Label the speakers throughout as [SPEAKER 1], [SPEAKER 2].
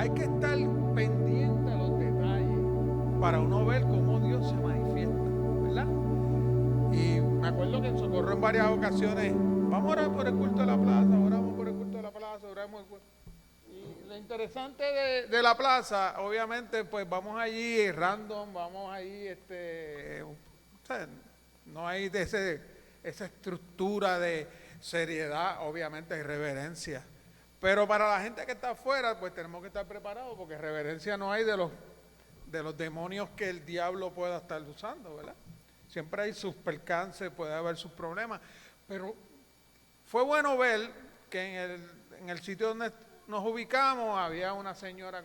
[SPEAKER 1] hay que estar pendiente a los detalles para uno ver cómo Dios se manifiesta, ¿verdad? Y me acuerdo que en Socorro en varias ocasiones, vamos a orar por el culto de la plaza, oramos por el culto de la plaza, oramos por... Y lo interesante de la plaza, obviamente, pues vamos allí random, vamos allí, o sea, no hay esa estructura de seriedad, obviamente hay reverencia. Pero para la gente que está afuera, pues tenemos que estar preparados, porque reverencia no hay de los demonios que el diablo pueda estar usando, ¿verdad? Siempre hay sus percances, puede haber sus problemas, pero fue bueno ver que en el sitio donde nos ubicamos había una señora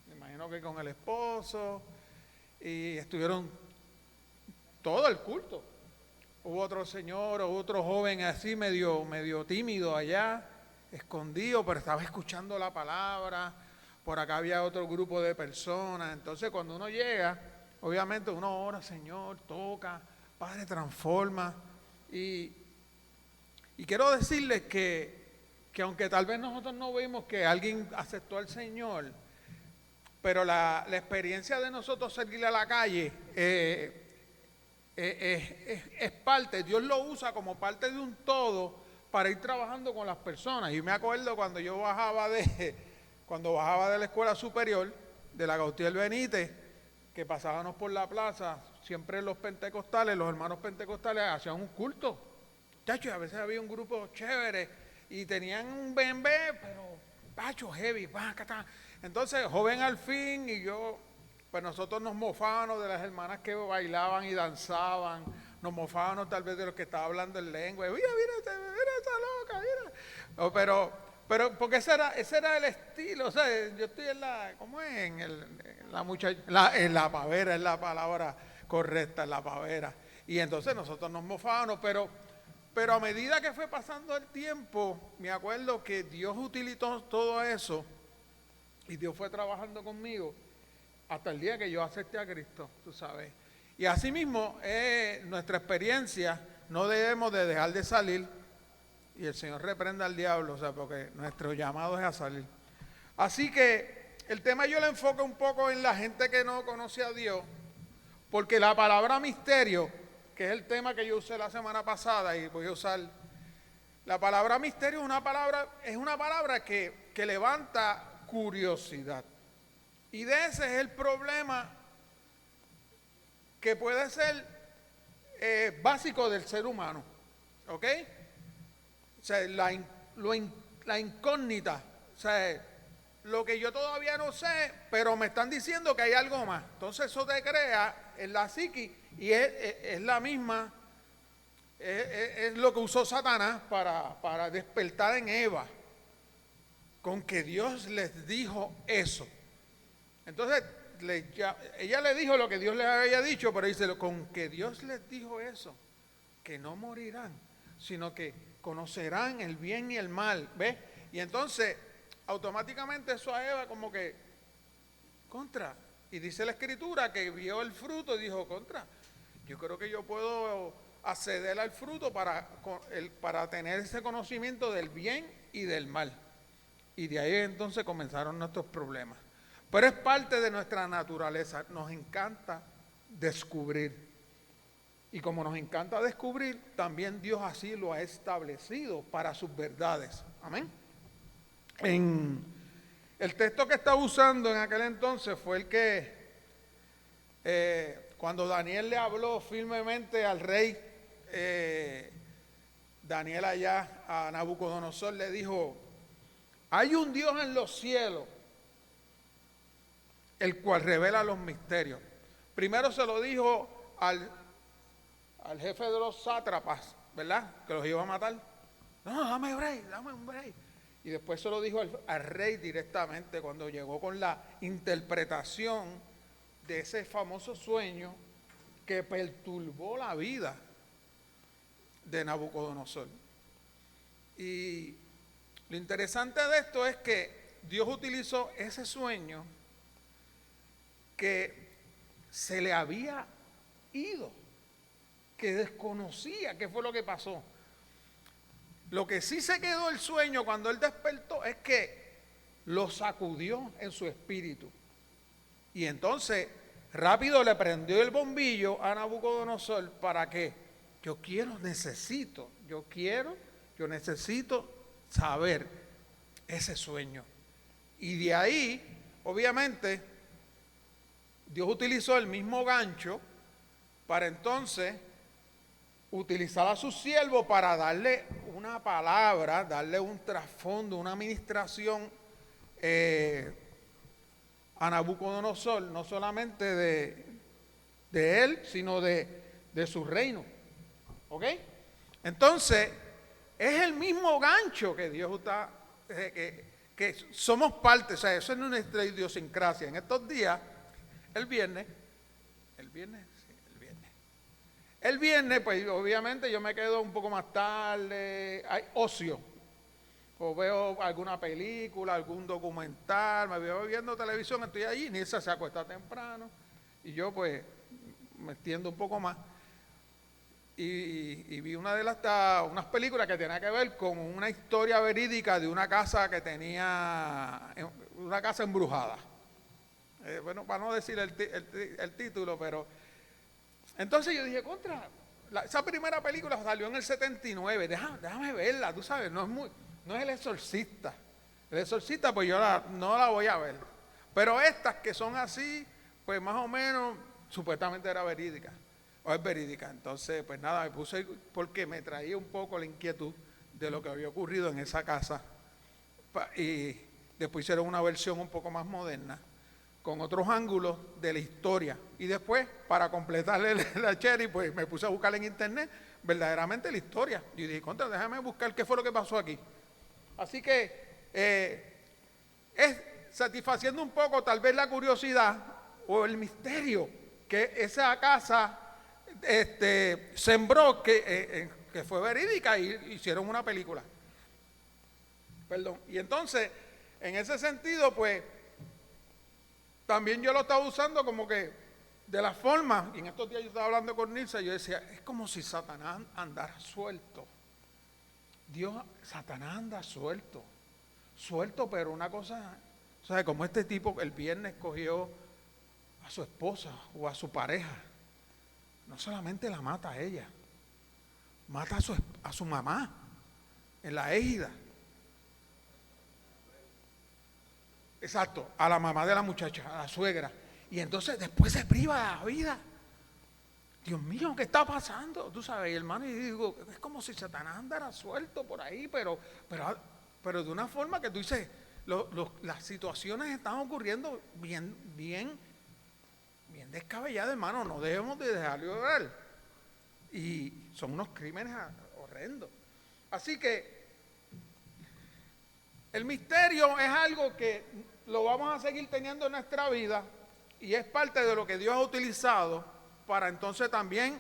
[SPEAKER 1] me imagino que con el esposo, y estuvieron todo el culto. Hubo otro señor o otro joven así medio tímido allá, escondido, pero estaba escuchando la palabra. Por acá había otro grupo de personas. Entonces cuando uno llega, obviamente uno ora, Señor, toca, Padre, transforma. Y quiero decirles que aunque tal vez nosotros no vimos que alguien aceptó al Señor, pero la experiencia de nosotros salir a la calle es parte, Dios lo usa como parte de un todo para ir trabajando con las personas. Y me acuerdo cuando yo cuando bajaba de la escuela superior, de la Gautier Benítez, que pasábamos por la plaza, siempre los pentecostales, los hermanos pentecostales hacían un culto. Chacho, a veces había un grupo chévere y tenían un BMW, pero pacho, heavy, entonces joven al fin, y yo, pues nosotros nos mofábamos de las hermanas que bailaban y danzaban, nos mofábamos tal vez de los que estaban hablando en lengua, mira esa loca, mira. Oh, pero porque ese era el estilo, o sea, yo estoy ¿cómo es? En la pavera, es la palabra correcta, en la pavera. Y entonces nosotros nos mofábamos, pero a medida que fue pasando el tiempo, me acuerdo que Dios utilizó todo eso y Dios fue trabajando conmigo hasta el día que yo acepté a Cristo, tú sabes. Y así mismo, nuestra experiencia, no debemos de dejar de salir, y el Señor reprenda al diablo, o sea, porque nuestro llamado es a salir. Así que el tema yo lo enfoco un poco en la gente que no conoce a Dios, porque la palabra misterio, que es el tema que yo usé la semana pasada y voy a usar, la palabra misterio es una palabra que levanta curiosidad. Y de ese es el problema que puede ser básico del ser humano, ¿ok? O sea, la incógnita, o sea, lo que yo todavía no sé, pero me están diciendo que hay algo más. Entonces eso te crea en la psiquis y es la misma, es lo que usó Satanás para despertar en Eva, con que Dios les dijo eso. Entonces, ella le dijo lo que Dios les había dicho, pero dice, con que Dios les dijo eso, que no morirán, sino que conocerán el bien y el mal, ¿ves? Y entonces, automáticamente eso a Eva como que, contra, y dice la escritura que vio el fruto y dijo, contra, yo creo que yo puedo acceder al fruto para tener ese conocimiento del bien y del mal. Y de ahí entonces comenzaron nuestros problemas. Pero es parte de nuestra naturaleza, nos encanta descubrir. Y como nos encanta descubrir, también Dios así lo ha establecido para sus verdades. Amén. El texto que estaba usando en aquel entonces fue el que, cuando Daniel le habló firmemente al rey, Daniel allá a Nabucodonosor le dijo, hay un Dios en los cielos, el cual revela los misterios. Primero se lo dijo al jefe de los sátrapas, ¿verdad? Que los iba a matar. No, dame un break. Y después se lo dijo al rey directamente cuando llegó con la interpretación de ese famoso sueño que perturbó la vida de Nabucodonosor. Y lo interesante de esto es que Dios utilizó ese sueño que se le había ido, que desconocía qué fue lo que pasó. Lo que sí se quedó el sueño cuando él despertó es que lo sacudió en su espíritu. Y entonces rápido le prendió el bombillo a Nabucodonosor. ¿Para qué? Yo necesito saber ese sueño. Y de ahí, obviamente, Dios utilizó el mismo gancho para entonces utilizar a su siervo para darle una palabra, darle un trasfondo, una administración a Nabucodonosor, no solamente de él, sino de su reino. ¿Ok? Entonces, es el mismo gancho que Dios está, que somos parte, o sea, eso es nuestra idiosincrasia. En estos días, el viernes, pues obviamente yo me quedo un poco más tarde, hay ocio, o veo alguna película, algún documental, me veo viendo televisión, estoy allí, Nilsa se acuesta temprano, y yo pues me extiendo un poco más, y vi unas películas que tenía que ver con una historia verídica de una casa que tenía, una casa embrujada. Bueno, para no decir el título, pero entonces yo dije, esa primera película salió en el 79, déjame verla, tú sabes, no es El Exorcista. El Exorcista, pues yo no la voy a ver. Pero estas que son así, pues más o menos, supuestamente era verídica, o es verídica. Entonces, pues nada, me puse, porque me traía un poco la inquietud de lo que había ocurrido en esa casa. Y después hicieron una versión un poco más moderna, con otros ángulos de la historia. Y después, para completarle la cherry, pues me puse a buscar en internet verdaderamente la historia. Y dije, déjame buscar qué fue lo que pasó aquí. Así que es satisfaciendo un poco tal vez la curiosidad o el misterio que esa casa sembró, que fue verídica, y hicieron una película. Perdón. Y entonces, en ese sentido, pues, también yo lo estaba usando como que de la forma, y en estos días yo estaba hablando con Nilsa, y yo decía, es como si Satanás andara suelto. Satanás anda suelto, pero una cosa, o sea, como este tipo el viernes cogió a su esposa o a su pareja, no solamente la mata a ella, mata a su mamá en la égida. Exacto, a la mamá de la muchacha, a la suegra. Y entonces después se priva de la vida. Dios mío, ¿qué está pasando? Tú sabes, hermano, y digo, es como si Satanás andara suelto por ahí, pero de una forma que tú dices, las situaciones están ocurriendo bien descabelladas, hermano, no debemos de dejarlo de orar. Y son unos crímenes horrendos. Así que el misterio es algo que lo vamos a seguir teniendo en nuestra vida, y es parte de lo que Dios ha utilizado para entonces también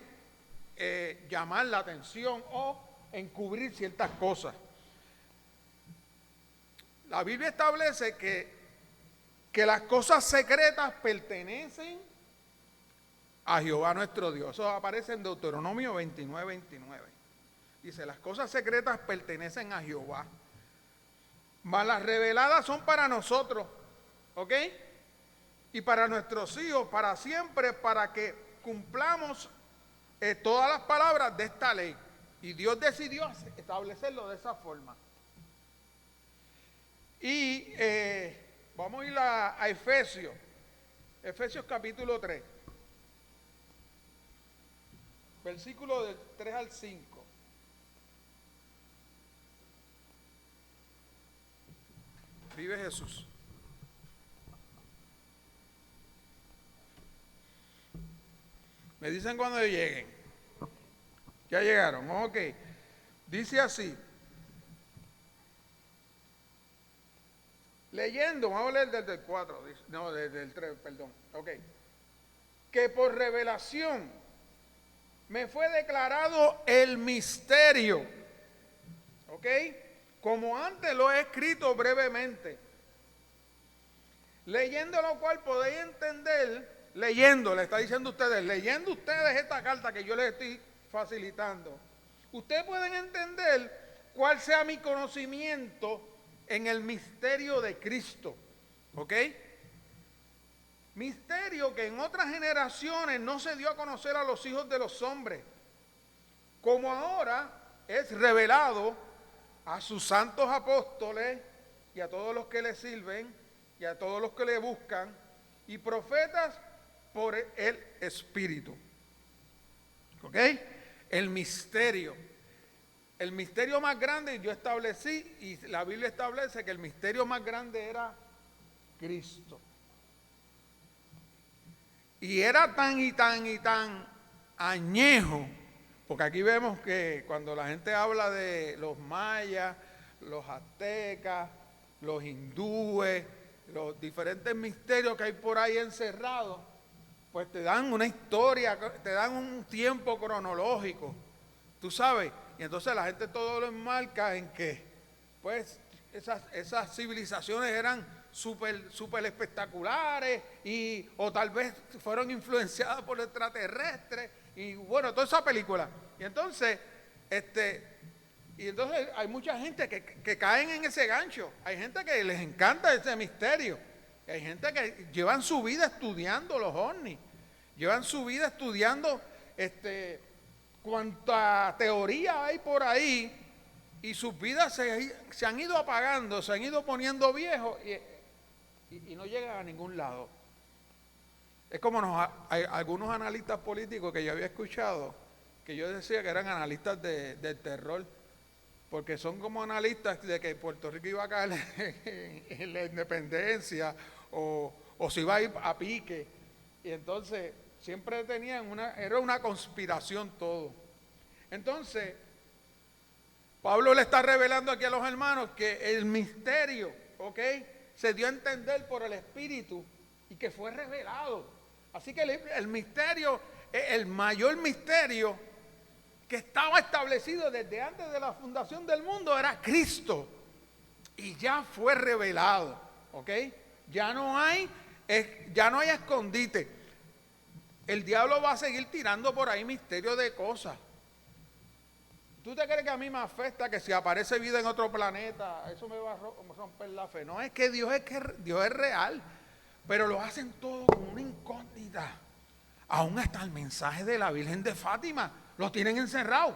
[SPEAKER 1] llamar la atención o encubrir ciertas cosas. La Biblia establece que las cosas secretas pertenecen a Jehová nuestro Dios. Eso aparece en Deuteronomio 29:29. Dice, las cosas secretas pertenecen a Jehová, mas las reveladas son para nosotros, ¿ok? Y para nuestros hijos, para siempre, para que cumplamos todas las palabras de esta ley. Y Dios decidió establecerlo de esa forma. Y vamos a ir a Efesios capítulo 3, versículo del 3 al 5. Vive Jesús. Me dicen cuando lleguen. Ya llegaron, ok. Dice así. Leyendo, vamos a leer desde el 4, no, desde el 3, perdón. Ok. Que por revelación me fue declarado el misterio. Ok. Como antes lo he escrito brevemente. Leyendo lo cual podéis entender. Leyendo, le está diciendo a ustedes, leyendo ustedes esta carta que yo les estoy facilitando, ustedes pueden entender cuál sea mi conocimiento en el misterio de Cristo, ¿ok? Misterio que en otras generaciones no se dio a conocer a los hijos de los hombres, como ahora es revelado a sus santos apóstoles y a todos los que le sirven y a todos los que le buscan, y profetas por el Espíritu. ¿Ok? El misterio más grande, yo establecí, y la Biblia establece que el misterio más grande era Cristo. Y era tan y tan añejo, porque aquí vemos que cuando la gente habla de los mayas, los aztecas, los hindúes, los diferentes misterios que hay por ahí encerrados, pues te dan una historia, te dan un tiempo cronológico, tú sabes, y entonces la gente todo lo enmarca en que, pues, esas civilizaciones eran súper espectaculares, o tal vez fueron influenciadas por extraterrestres, y bueno, toda esa película. Y entonces hay mucha gente que caen en ese gancho. Hay gente que les encanta ese misterio. Hay gente que llevan su vida estudiando los ovnis, llevan su vida estudiando cuánta teoría hay por ahí, y sus vidas se han ido apagando, se han ido poniendo viejos y no llegan a ningún lado. Es como hay algunos analistas políticos que yo había escuchado, que yo decía que eran analistas del terror, porque son como analistas de que Puerto Rico iba a caer en la independencia, o se iba a ir a pique, y entonces siempre tenían era una conspiración todo. Entonces, Pablo le está revelando aquí a los hermanos que el misterio, ¿ok?, se dio a entender por el Espíritu y que fue revelado. Así que el misterio, el mayor misterio que estaba establecido desde antes de la fundación del mundo era Cristo, y ya fue revelado, ¿ok? Ya no hay escondite. El diablo va a seguir tirando por ahí misterios de cosas. ¿Tú te crees que a mí me afecta que si aparece vida en otro planeta, eso me va a romper la fe? No, es que Dios es real, pero lo hacen todo con una incógnita. Aún hasta el mensaje de la Virgen de Fátima lo tienen encerrado.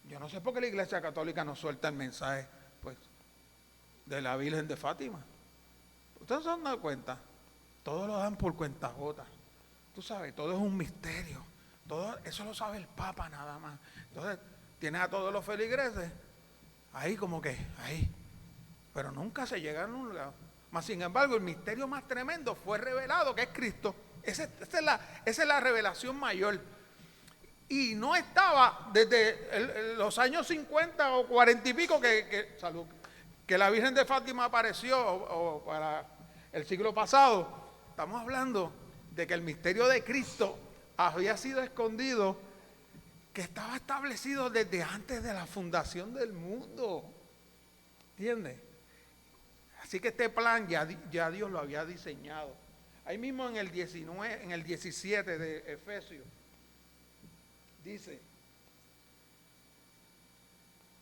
[SPEAKER 1] Yo no sé por qué la Iglesia Católica no suelta el mensaje, pues, de la Virgen de Fátima. ¿Ustedes se han dado cuenta? Todo lo dan por cuentagotas. Tú sabes, todo es un misterio. Todo eso lo sabe el Papa nada más. Entonces, tienes a todos los feligreses ahí como que, ahí. Pero nunca se llega a un lado. Mas, sin embargo, el misterio más tremendo fue revelado, que es Cristo. Esa es la revelación mayor. Y no estaba desde los años 50 o 40 y pico que la Virgen de Fátima apareció, o para el siglo pasado. Estamos hablando de que el misterio de Cristo había sido escondido, que estaba establecido desde antes de la fundación del mundo. ¿Entiendes? Así que este plan ya Dios lo había diseñado. Ahí mismo en el 17 de Efesios, dice: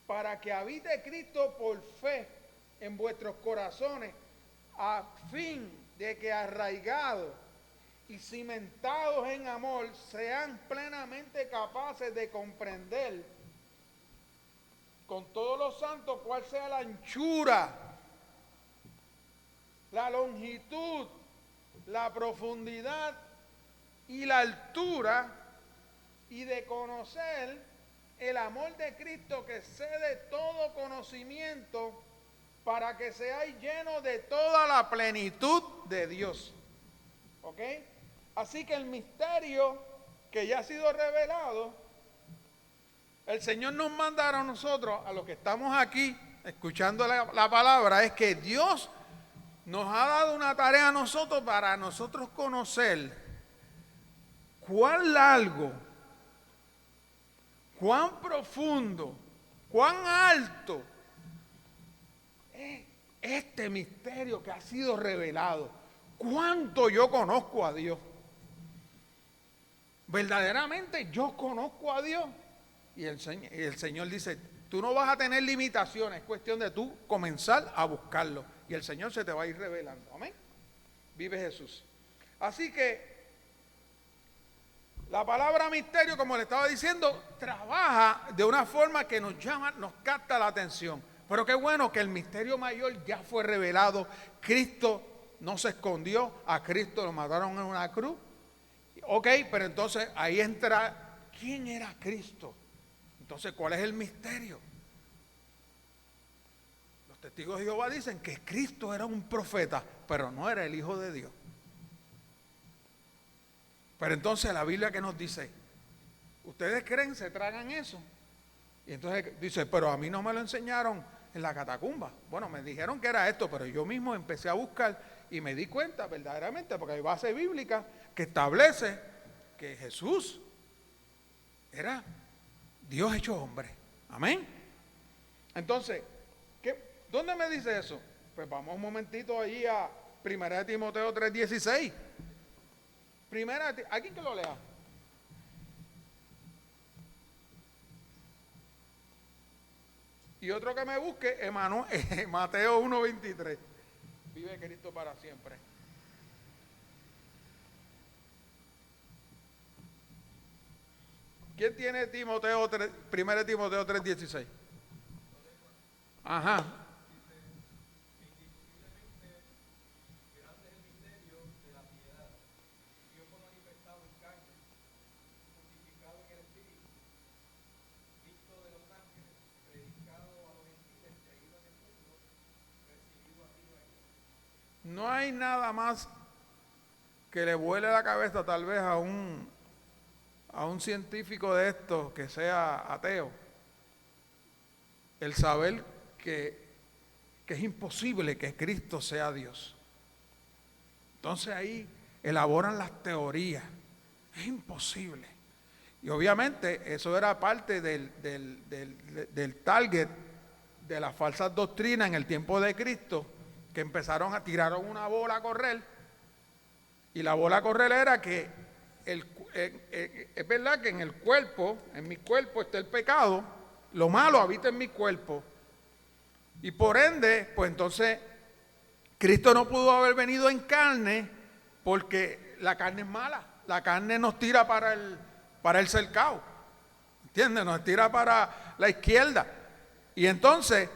[SPEAKER 1] para que habite Cristo por fe en vuestros corazones, a fin de que arraigados y cimentados en amor, sean plenamente capaces de comprender con todos los santos cuál sea la anchura, la longitud, la profundidad y la altura, y de conocer el amor de Cristo que excede todo conocimiento, para que seáis llenos de toda la plenitud de Dios. ¿Ok? Así que el misterio que ya ha sido revelado, el Señor nos manda a nosotros, a los que estamos aquí escuchando la palabra, es que Dios nos ha dado una tarea a nosotros para nosotros conocer cuán largo, cuán profundo, cuán alto es este misterio que ha sido revelado. Cuánto yo conozco a Dios. Verdaderamente yo conozco a Dios. Y el Señor dice: Tú no vas a tener limitaciones, es cuestión de tú comenzar a buscarlo y el Señor se te va a ir revelando. Amén. Vive Jesús. Así que la palabra misterio, como le estaba diciendo, trabaja de una forma que nos llama, nos capta la atención. Pero qué bueno que el misterio mayor ya fue revelado. Cristo no se escondió, a Cristo lo mataron en una cruz. Ok, pero entonces ahí entra, ¿quién era Cristo? Entonces, ¿cuál es el misterio? Los testigos de Jehová dicen que Cristo era un profeta, pero no era el Hijo de Dios. Pero entonces la Biblia, ¿qué nos dice? ¿Ustedes creen, se tragan eso? Y entonces dice, pero a mí no me lo enseñaron en la catacumba. Bueno, me dijeron que era esto, pero yo mismo empecé a buscar y me di cuenta verdaderamente, porque hay base bíblica que establece que Jesús era Dios hecho hombre. Amén. Entonces, ¿dónde me dice eso? Pues vamos un momentito allí a 1 Timoteo 3:16. ¿Alguien que lo lea? Y otro que me busque, Mateo 1:23. Vive Cristo para siempre. ¿Quién tiene Timoteo 3, 1 Timoteo 3:16? Ajá. No hay nada más que le vuele la cabeza tal vez a un científico de estos que sea ateo, el saber que es imposible que Cristo sea Dios. Entonces ahí elaboran las teorías. Es imposible. Y obviamente eso era parte del target de las falsas doctrinas en el tiempo de Cristo, que empezaron a tirar una bola a correr, y la bola a correr era que es verdad que en el cuerpo, en mi cuerpo está el pecado, lo malo habita en mi cuerpo, y por ende, pues entonces Cristo no pudo haber venido en carne porque la carne es mala, la carne nos tira para el cercado, ¿entiendes? Nos tira para la izquierda, y entonces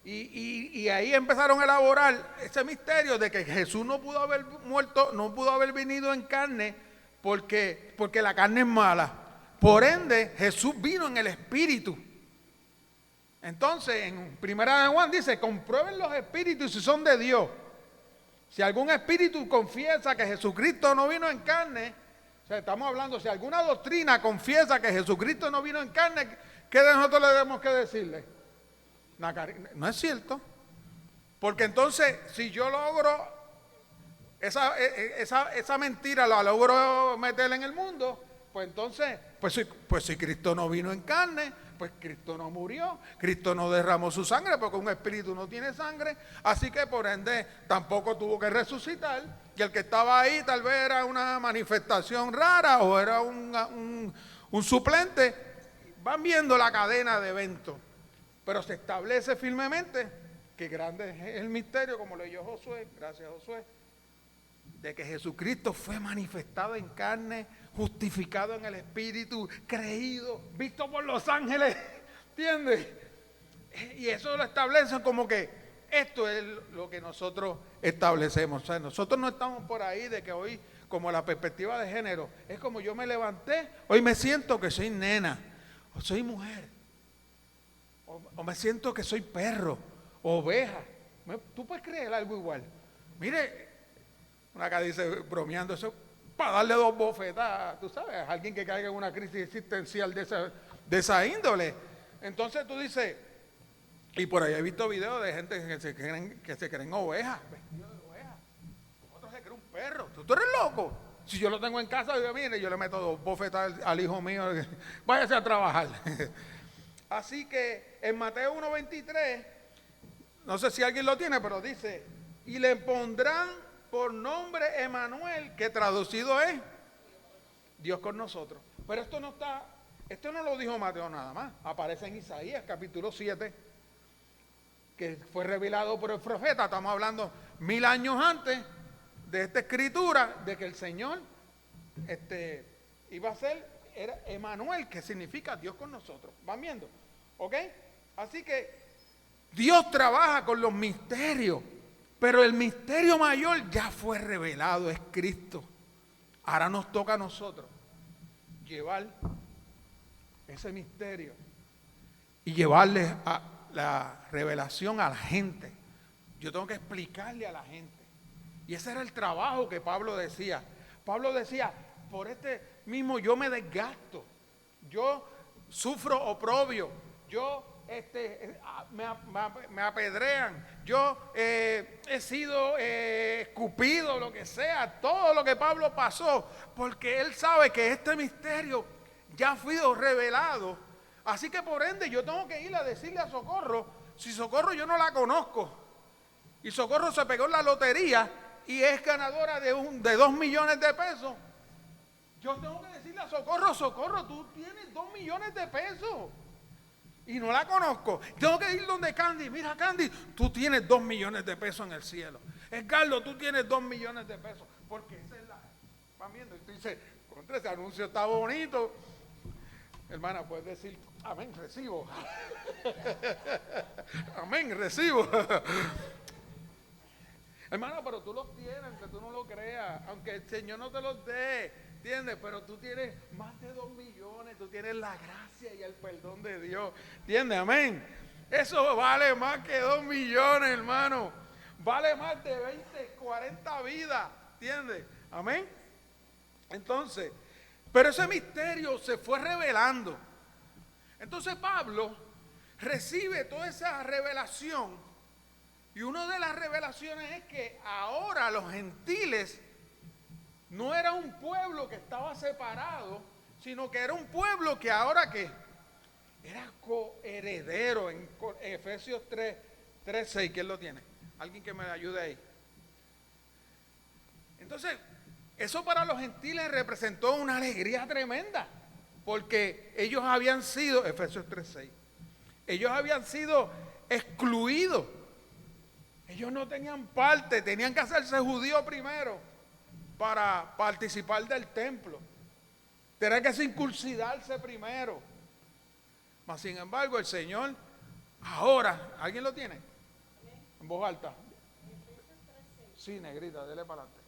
[SPEAKER 1] y ahí empezaron a elaborar ese misterio de que Jesús no pudo haber muerto, no pudo haber venido en carne porque la carne es mala. Por ende, Jesús vino en el Espíritu. Entonces, en 1 de Juan dice, comprueben los espíritus si son de Dios. Si algún espíritu confiesa que Jesucristo no vino en carne, o sea, estamos hablando, si alguna doctrina confiesa que Jesucristo no vino en carne, ¿qué de nosotros le debemos que decirle? No es cierto, porque entonces si yo logro esa mentira, la logro meter en el mundo, pues entonces, pues si Cristo no vino en carne, pues Cristo no murió, Cristo no derramó su sangre, porque un espíritu no tiene sangre, así que por ende tampoco tuvo que resucitar, y el que estaba ahí tal vez era una manifestación rara o era un suplente. Van viendo la cadena de eventos. Pero se establece firmemente que grande es el misterio, como leyó Josué, gracias Josué, de que Jesucristo fue manifestado en carne, justificado en el Espíritu, creído, visto por los ángeles, ¿entiendes? Y eso lo establecen como que esto es lo que nosotros establecemos. O sea, nosotros no estamos por ahí de que hoy, como la perspectiva de género, es como yo me levanté, hoy me siento que soy nena, o soy mujer. O me siento que soy perro, o oveja. ¿Tú puedes creer algo igual? Mire, una acá dice, bromeando, eso para darle 2 bofetadas, tú sabes, a alguien que caiga en una crisis existencial de esa índole. Entonces tú dices, y por ahí he visto videos de gente que se creen ovejas, vestidos de ovejas. Otros se creen un perro. ¿Tú eres loco? Si yo lo tengo en casa, mire, yo le meto 2 bofetadas al hijo mío, váyase a trabajar. Así que en Mateo 1:23, no sé si alguien lo tiene, pero dice, y le pondrán por nombre Emanuel, que traducido es Dios con nosotros. Pero esto no está Esto no lo dijo Mateo nada más, aparece en Isaías capítulo 7, que fue revelado por el profeta. Estamos hablando 1000 años antes de esta escritura, de que el Señor iba a ser, era Emanuel, que significa Dios con nosotros. ¿Van viendo? ¿Ok? Así que Dios trabaja con los misterios, pero el misterio mayor ya fue revelado, es Cristo. Ahora nos toca a nosotros llevar ese misterio y llevarle a la revelación a la gente. Yo tengo que explicarle a la gente. Y ese era el trabajo que Pablo decía. Pablo decía, por este mismo yo me desgasto, yo sufro oprobio, yo me apedrean, yo he sido escupido, lo que sea, todo lo que Pablo pasó, porque él sabe que este misterio ya ha sido revelado. Así que por ende yo tengo que ir a decirle a Socorro, si Socorro yo no la conozco, y Socorro se pegó en la lotería y es ganadora de 2 millones de pesos, yo tengo que decirle a Socorro, Socorro, tú tienes 2 millones de pesos y no la conozco. Tengo que ir donde Candy. Mira, Candy, tú tienes 2 millones de pesos en el cielo. Edgardo, tú tienes 2 millones de pesos. Porque esa es la... Van viendo, y tú dices, contra ese anuncio está bonito. Hermana, puedes decir, amén, recibo. Amén, recibo. Hermano, pero tú los tienes, aunque tú no lo creas, aunque el Señor no te los dé, ¿entiendes? Pero tú tienes más de 2 millones, tú tienes la gracia y el perdón de Dios, ¿entiendes? Amén. Eso vale más que 2 millones, hermano. Vale más de 20, 40 vidas, ¿entiendes? Amén. Entonces, pero ese misterio se fue revelando. Entonces Pablo recibe toda esa revelación. Y una de las revelaciones es que ahora los gentiles no era un pueblo que estaba separado, sino que era un pueblo que ahora que era coheredero en Efesios 3:6. ¿Quién lo tiene? Alguien que me ayude ahí. Entonces, eso para los gentiles representó una alegría tremenda, porque ellos habían sido, Efesios 3:6, ellos habían sido excluidos. Ellos no tenían parte, tenían que hacerse judíos primero para participar del templo. Tenían que circuncidarse primero. Mas sin embargo el Señor ahora, ¿alguien lo tiene? En voz alta. Sí, negrita, dele para adelante.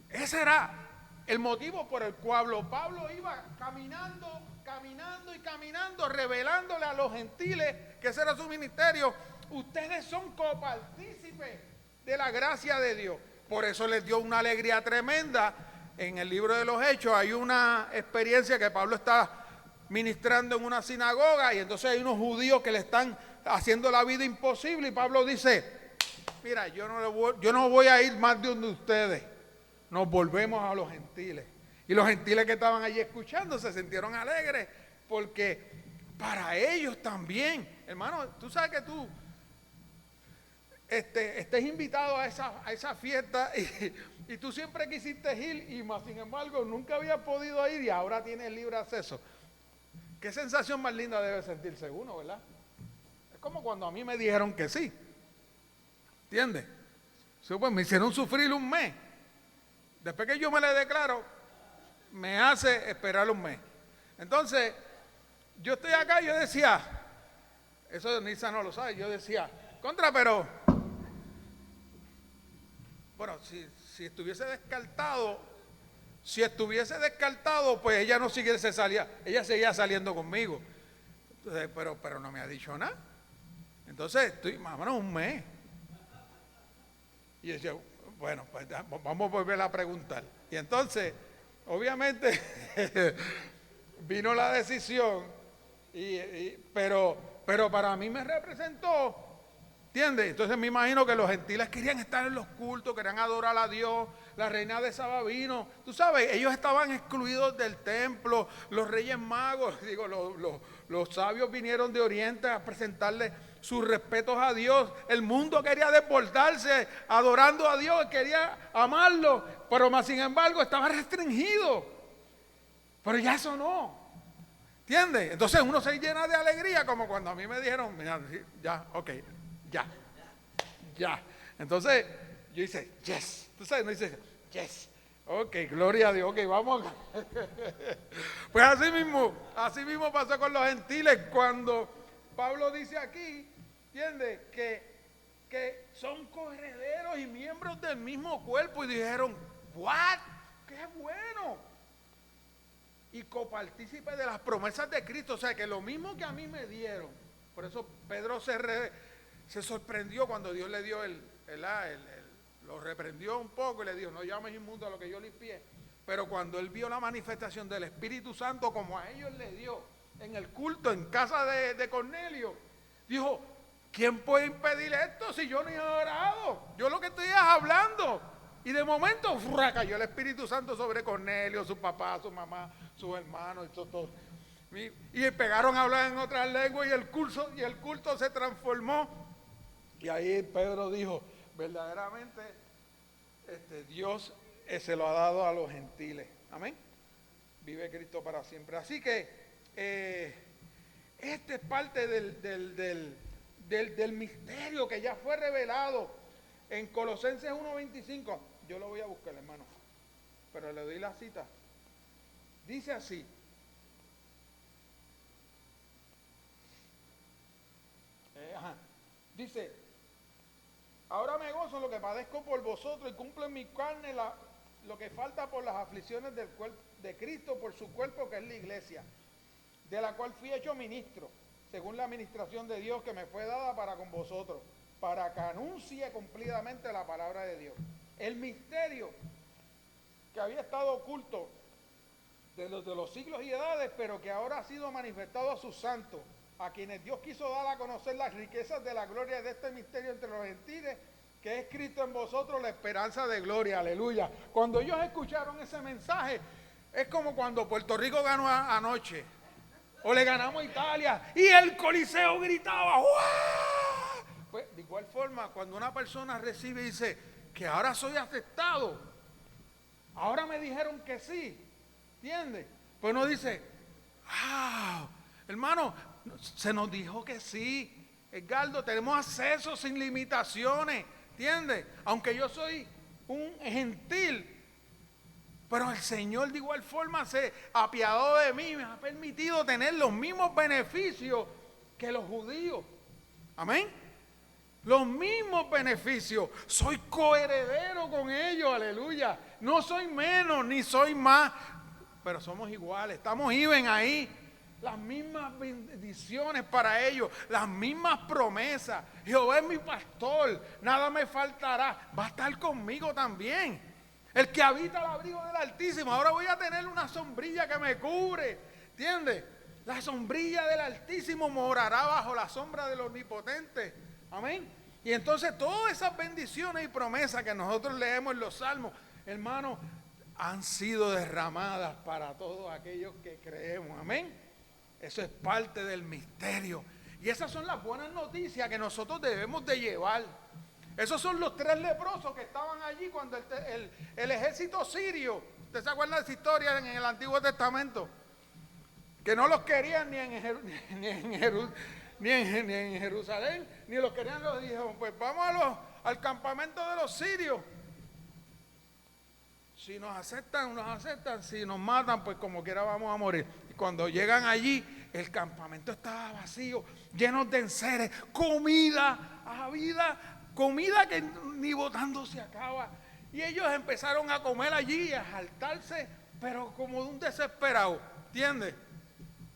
[SPEAKER 1] Ese era el motivo por el cual Pablo iba caminando, revelándole a los gentiles que ese era su ministerio. Ustedes son copartícipes de la gracia de Dios. Por eso les dio una alegría tremenda. En el libro de los Hechos hay una experiencia que Pablo está ministrando en una sinagoga y entonces hay unos judíos que le están haciendo la vida imposible y Pablo dice, mira, yo no voy a ir más de donde ustedes. Nos volvemos a los gentiles. Y los gentiles que estaban allí escuchando se sintieron alegres porque para ellos también, hermano, tú sabes que tú estés invitado a esa fiesta y tú siempre quisiste ir y más sin embargo nunca habías podido ir y ahora tienes libre acceso. Qué sensación más linda debe sentirse uno, ¿verdad? Es como cuando a mí me dijeron que sí. ¿Entiendes? Sí, pues me hicieron sufrir un mes. Después que yo me le declaro, me hace esperar un mes. Entonces, yo estoy acá y yo decía, eso Nisa no lo sabe, yo decía, pero, bueno, si estuviese descartado, pues ella no salía, ella seguía saliendo conmigo. Entonces, pero no me ha dicho nada. Entonces, estoy más o menos un mes. Y yo decía, bueno, pues vamos a volver a preguntar. Y entonces, obviamente, vino la decisión, pero para mí me representó, ¿entiendes? Entonces me imagino que los gentiles querían estar en los cultos, querían adorar a Dios. La reina de Saba vino, tú sabes, ellos estaban excluidos del templo, los reyes magos, los sabios vinieron de Oriente a presentarle sus respetos a Dios. El mundo quería desbordarse adorando a Dios, quería amarlo, pero más sin embargo estaba restringido. Pero ya eso no. ¿Entiendes? Entonces uno se llena de alegría, como cuando a mí me dijeron, mira, ya, ok, ya. Entonces yo hice, yes. Tú sabes, no dice, yes. Ok, gloria a Dios, ok, vamos. Pues así mismo pasó con los gentiles cuando Pablo dice aquí, ¿entiendes? Que son coherederos y miembros del mismo cuerpo y dijeron, what? ¡Qué bueno! Y copartícipe de las promesas de Cristo, o sea que lo mismo que a mí me dieron. Por eso Pedro se sorprendió cuando Dios le dio lo reprendió un poco y le dijo, no llames inmundo a lo que yo limpié. Pero cuando él vio la manifestación del Espíritu Santo como a ellos le dio en el culto en casa de Cornelio, dijo, ¿quién puede impedir esto si yo ni he orado? Yo lo que estoy es hablando. Y de momento cayó el Espíritu Santo sobre Cornelio, su papá, su mamá, sus hermanos y todo. Y pegaron a hablar en otras lenguas y el culto se transformó. Y ahí Pedro dijo, verdaderamente Dios se lo ha dado a los gentiles. Amén. Vive Cristo para siempre. Así que este es parte del misterio que ya fue revelado en Colosenses 1:25. Yo lo voy a buscar, hermano, pero le doy la cita. Dice así. Dice, ahora me gozo en lo que padezco por vosotros y cumplo en mi carne lo que falta por las aflicciones del cuerpo de Cristo por su cuerpo, que es la iglesia, de la cual fui hecho ministro, según la administración de Dios que me fue dada para con vosotros, para que anuncie cumplidamente la palabra de Dios. El misterio que había estado oculto de los siglos y edades, pero que ahora ha sido manifestado a sus santos, a quienes Dios quiso dar a conocer las riquezas de la gloria de este misterio entre los gentiles, que es Cristo en vosotros, la esperanza de gloria. Aleluya. Cuando ellos escucharon ese mensaje, es como cuando Puerto Rico ganó anoche, o le ganamos a Italia, y el Coliseo gritaba, ¡guau! Pues de igual forma, cuando una persona recibe y dice, que ahora soy aceptado, ahora me dijeron que sí, ¿entiendes? Pues uno dice, ¡ah! Hermano, se nos dijo que sí, Edgardo, tenemos acceso sin limitaciones, ¿entiendes? Aunque yo soy un gentil, pero el Señor de igual forma se apiadó de mí, me ha permitido tener los mismos beneficios que los judíos. Amén. Los mismos beneficios. Soy coheredero con ellos, aleluya. No soy menos ni soy más, pero somos iguales, estamos even ahí. Las mismas bendiciones para ellos, las mismas promesas. Jehová es mi pastor, nada me faltará. Va a estar conmigo también. El que habita al abrigo del Altísimo. Ahora voy a tener una sombrilla que me cubre. ¿Entiendes? La sombrilla del Altísimo morará bajo la sombra del Omnipotente. Amén. Y entonces todas esas bendiciones y promesas que nosotros leemos en los Salmos, hermanos, han sido derramadas para todos aquellos que creemos. Amén. Eso es parte del misterio. Y esas son las buenas noticias que nosotros debemos de llevar. Esos son los 3 leprosos que estaban allí cuando el ejército sirio, ¿usted se acuerda de esa historia en el Antiguo Testamento? Que no los querían ni en Jerusalén, ni los querían, los dijeron, pues vamos al campamento de los sirios. Si nos aceptan, si nos matan, pues como quiera vamos a morir. Y cuando llegan allí, el campamento estaba vacío, lleno de enseres, comida, comida que ni botando se acaba. Y ellos empezaron a comer allí, a jaltarse, pero como de un desesperado, ¿entiendes?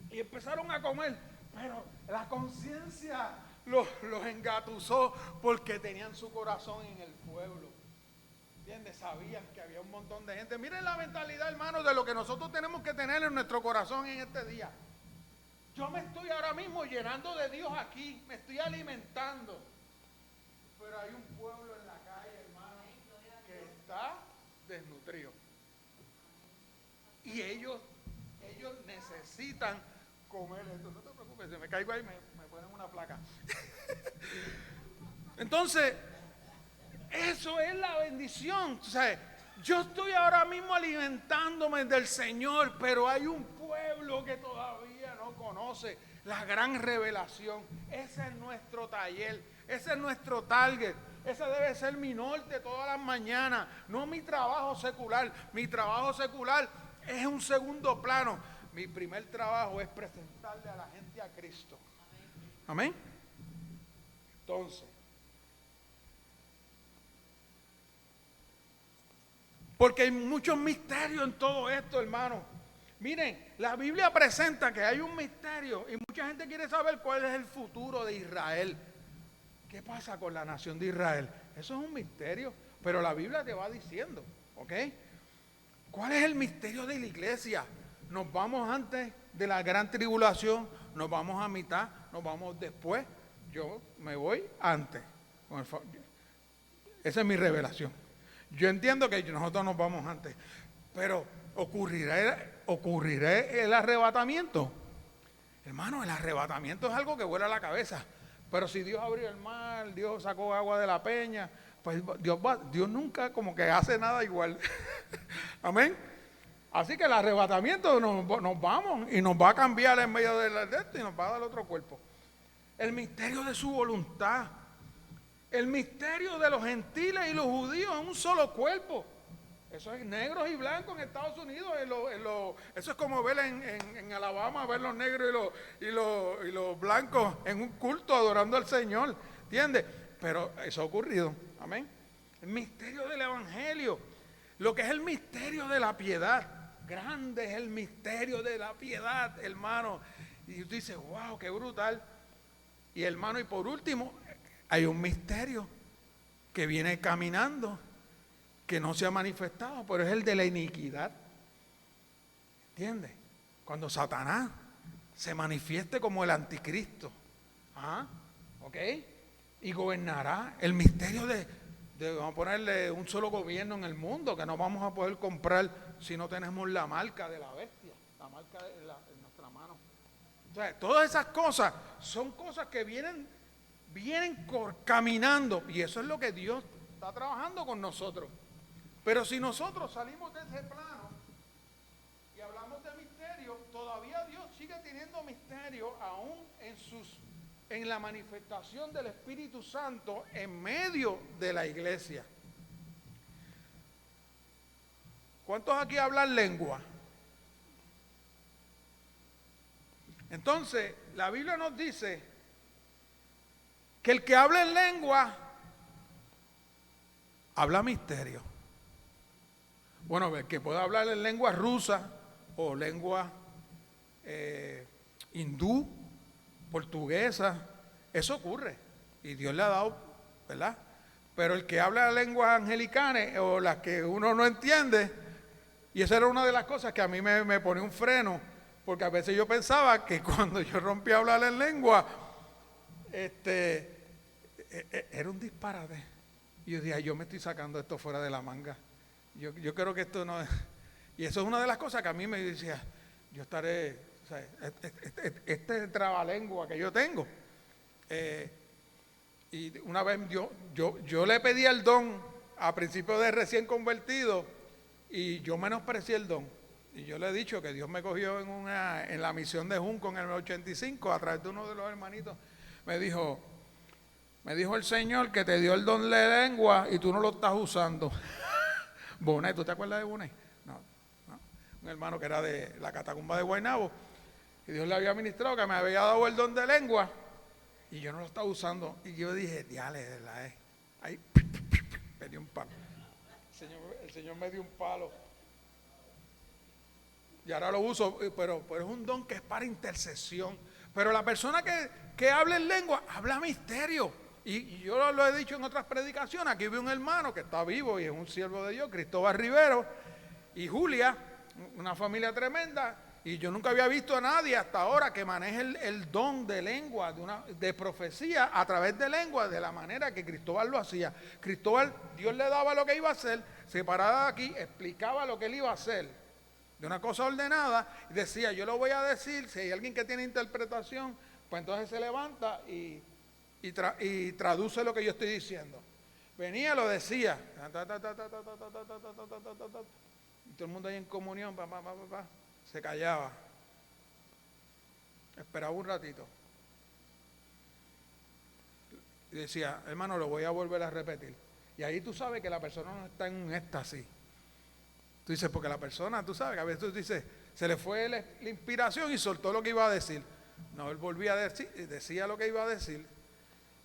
[SPEAKER 1] Y empezaron a comer, pero la conciencia los engatusó porque tenían su corazón en el pueblo. ¿Entiendes? Sabían que había un montón de gente. Miren la mentalidad, hermanos, de lo que nosotros tenemos que tener en nuestro corazón en este día. Yo me estoy ahora mismo llenando de Dios aquí, me estoy alimentando. Pero hay un pueblo en la calle, hermano, que está desnutrido. Y ellos necesitan comer esto. No te preocupes, si me caigo ahí me ponen una placa. Entonces, eso es la bendición. O sea, yo estoy ahora mismo alimentándome del Señor, pero hay un pueblo que todavía no conoce la gran revelación. Ese es nuestro taller, ese es nuestro target. Ese debe ser mi norte todas las mañanas, no mi trabajo secular. Mi trabajo secular es un segundo plano. Mi primer trabajo es presentarle a la gente a Cristo. Amén. Entonces, porque hay muchos misterios en todo esto, hermano. Miren, la Biblia presenta que hay un misterio y mucha gente quiere saber cuál es el futuro de Israel. ¿Qué pasa con la nación de Israel? Eso es un misterio, pero la Biblia te va diciendo, ¿ok? ¿Cuál es el misterio de la iglesia? ¿Nos vamos antes de la gran tribulación? ¿Nos vamos a mitad? ¿Nos vamos después? Yo me voy antes. Esa es mi revelación. Yo entiendo que nosotros nos vamos antes, pero ¿ocurrirá el arrebatamiento? Hermano, el arrebatamiento es algo que vuela a la cabeza. Pero si Dios abrió el mar, Dios sacó agua de la peña, pues Dios nunca como que hace nada igual. Amén. Así que el arrebatamiento nos vamos y nos va a cambiar en medio de esto y nos va a dar otro cuerpo. El misterio de su voluntad. El misterio de los gentiles y los judíos en un solo cuerpo. Eso es negros y blancos en Estados Unidos. Eso es como ver en Alabama, ver los negros y los blancos en un culto adorando al Señor. ¿Entiendes? Pero eso ha ocurrido. Amén. El misterio del evangelio. Lo que es el misterio de la piedad. Grande es el misterio de la piedad, hermano. Y tú dices, wow, qué brutal. Y hermano, y por último, hay un misterio que viene caminando, que no se ha manifestado, pero es el de la iniquidad. ¿Entiendes? Cuando Satanás se manifieste como el anticristo. ¿Ok? Y gobernará el misterio de vamos a ponerle un solo gobierno en el mundo, que no vamos a poder comprar si no tenemos la marca de la bestia, la marca en nuestra mano. O sea, todas esas cosas son cosas que vienen caminando, y eso es lo que Dios está trabajando con nosotros. Pero si nosotros salimos de ese plano y hablamos de misterio, todavía Dios sigue teniendo misterio aún en la manifestación del Espíritu Santo en medio de la iglesia. ¿Cuántos aquí hablan lengua? Entonces, la Biblia nos dice que el que habla en lengua habla misterio. Bueno, el que pueda hablar en lengua rusa o lengua hindú, portuguesa, eso ocurre y Dios le ha dado, ¿verdad? Pero el que habla lenguas angelicanas o las que uno no entiende, y esa era una de las cosas que a mí me pone un freno, porque a veces yo pensaba que cuando yo rompí a hablar en lengua, era un disparate. Y yo decía, yo me estoy sacando esto fuera de la manga. Yo creo que esto no es. Y eso es una de las cosas que a mí me decía, yo estaré, o sea, este trabalengua que yo tengo. Y una vez yo le pedí el don a principio de recién convertido y yo menosprecié el don. Y yo le he dicho que Dios me cogió en la misión de Junco en el 85 a través de uno de los hermanitos. Me dijo el Señor que te dio el don de lengua y tú no lo estás usando. Bonet, ¿tú te acuerdas de Bonet? No. Un hermano que era de la catacumba de Guaynabo, y Dios le había ministrado que me había dado el don de lengua y yo no lo estaba usando. Y yo dije, diale, de la ahí me dio un palo. El Señor me dio un palo. Y ahora lo uso, pero es un don que es para intercesión. Pero la persona que habla en lengua, habla misterio. Y yo lo he dicho en otras predicaciones. Aquí vi un hermano que está vivo y es un siervo de Dios, Cristóbal Rivero, y Julia, una familia tremenda. Y yo nunca había visto a nadie hasta ahora que maneje el don de lengua, de profecía a través de lengua, de la manera que Cristóbal lo hacía. Cristóbal, Dios le daba lo que iba a hacer, se paraba aquí, explicaba lo que él iba a hacer. de una cosa ordenada, y decía, yo lo voy a decir, si hay alguien que tiene interpretación, pues entonces se levanta y traduce lo que yo estoy diciendo. Venía, lo decía, y todo el mundo ahí en comunión, se callaba, esperaba un ratito, y decía, hermano, lo voy a volver a repetir. Y ahí tú sabes que la persona no está en un éxtasis. Tú dices, porque la persona, tú sabes, que a veces tú dices, se le fue la inspiración y soltó lo que iba a decir. No, él volvía a decir, decía lo que iba a decir.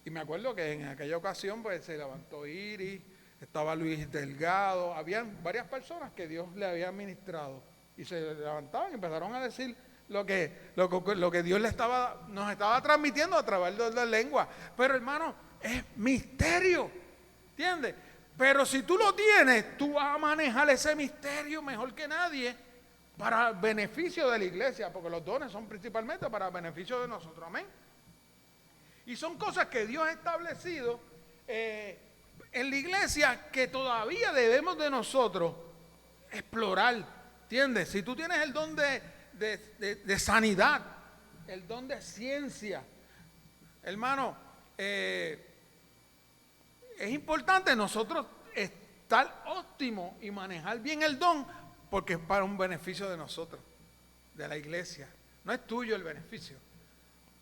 [SPEAKER 1] Y me acuerdo que en aquella ocasión, pues se levantó Iris, estaba Luis Delgado, habían varias personas que Dios le había ministrado. Y se levantaban y empezaron a decir lo que Dios nos estaba transmitiendo a través de la lengua. Pero hermano, es misterio, ¿entiendes? Pero si tú lo tienes, tú vas a manejar ese misterio mejor que nadie para el beneficio de la iglesia, porque los dones son principalmente para el beneficio de nosotros, amén. Y son cosas que Dios ha establecido en la iglesia que todavía debemos de nosotros explorar, ¿entiendes? Si tú tienes el don de sanidad, el don de ciencia, hermano, es importante nosotros estar óptimo y manejar bien el don, porque es para un beneficio de nosotros, de la iglesia. No es tuyo el beneficio,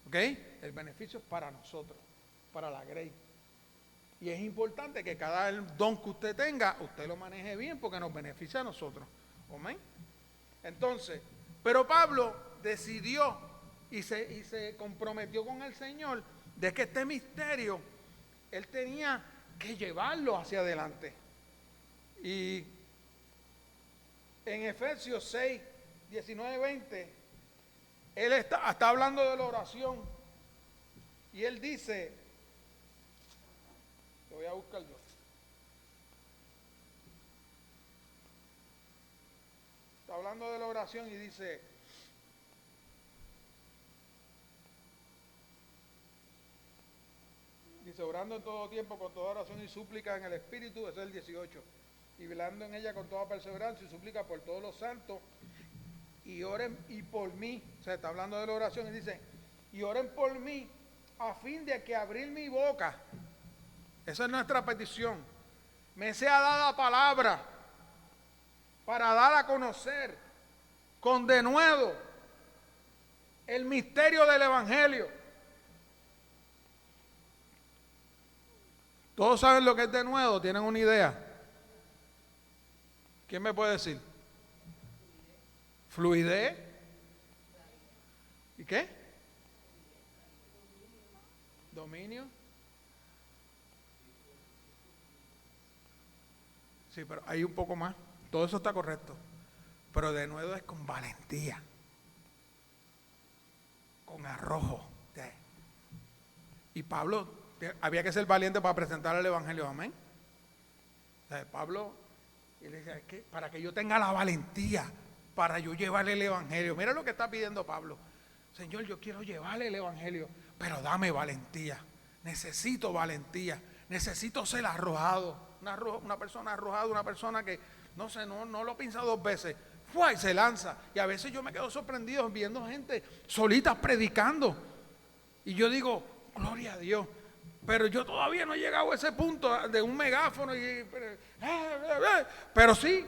[SPEAKER 1] ¿ok? El beneficio es para nosotros, para la Grey. Y es importante que cada don que usted tenga, usted lo maneje bien, porque nos beneficia a nosotros, ¿amén? Entonces, pero Pablo decidió y se comprometió con el Señor de que este misterio él tenía que llevarlo hacia adelante. Y en Efesios 6, 19, 20, él está hablando de la oración. Y él dice, lo voy a buscar yo. Está hablando de la oración y dice, orando en todo tiempo con toda oración y súplica en el Espíritu, ese es el 18, y velando en ella con toda perseverancia y súplica por todos los santos, y oren y por mí, o sea, está hablando de la oración y dice, y oren por mí a fin de que abrir mi boca, esa es nuestra petición, me sea dada palabra para dar a conocer con denuedo el misterio del Evangelio. ¿Todos saben lo que es denuedo? ¿Tienen una idea? ¿Quién me puede decir? Fluidez. ¿Y qué? Dominio. Sí, pero hay un poco más. Todo eso está correcto. Pero denuedo es con valentía. Con arrojo. Y Pablo había que ser valiente para presentar el Evangelio, amén. O sea, Pablo, él decía, para que yo tenga la valentía para yo llevarle el Evangelio. Mira lo que está pidiendo Pablo. Señor, yo quiero llevarle el Evangelio, pero dame valentía. Necesito valentía. Necesito ser arrojado. Una persona arrojada, una persona que no lo piensa dos veces. ¡Fua! Y se lanza. Y a veces yo me quedo sorprendido viendo gente solita predicando. Y yo digo, gloria a Dios. Pero yo todavía no he llegado a ese punto de un megáfono. Pero sí,